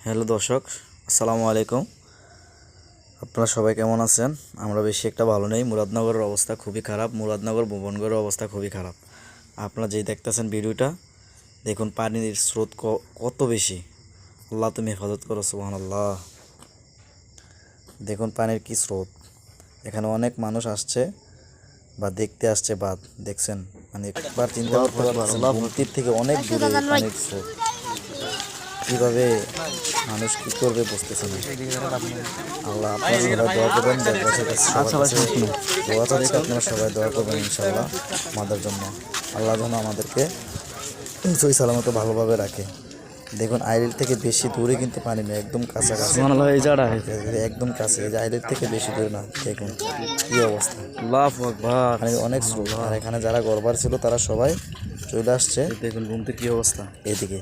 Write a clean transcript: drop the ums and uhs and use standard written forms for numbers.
Hello দর্শক, আসসালামু আলাইকুম। আপনারা সবাই কেমন আছেন? আমরা বেশি একটা ভালো নেই। মুরাদনগরের অবস্থা খুবই খারাপ। মুরাদনগর ভুবনগরের অবস্থা খুবই খারাপ। আপনারা যেই দেখতেছেন ভিডিওটা, দেখুন পানির স্রোত কত বেশি। আল্লাহ তুমি হেফাজত করো, সুবহানাল্লাহ। দেখুন পানির কি স্রোত। এখানে অনেক মানুষ আসছে বা দেখতে আসছে বাঁধ, দেখছেন? মানে একবার চিন্তা করতে পারছেন, গুমতির থেকে অনেক দূরে এই পানির স্রোত। কীভাবে মানুষ কী করবে বুঝতেছে না। আল্লাহ আপনারা সবাই দোয়া করবেন, দেশবাসীর কাছে সবার কাছে দোয়া চাচ্ছি, আপনারা সবাই দোয়া করবেন ইনশাআল্লাহ আমাদের জন্য। আল্লাহ যেন আমাদেরকে সই সালামত ভালোভাবে রাখে। দেখুন আইলের থেকে বেশি দূরে কিন্তু পানি নেই, একদম কাছাকাছি, একদম কাছে। এই যে আইলের থেকে বেশি দূরে না। দেখুন কি অবস্থা, পানির অনেক স্রোত। আর এখানে যারা গরবার ছিল তারা সবাই চলে আসছে। দেখুন ঘুমতে কি অবস্থা এদিকে।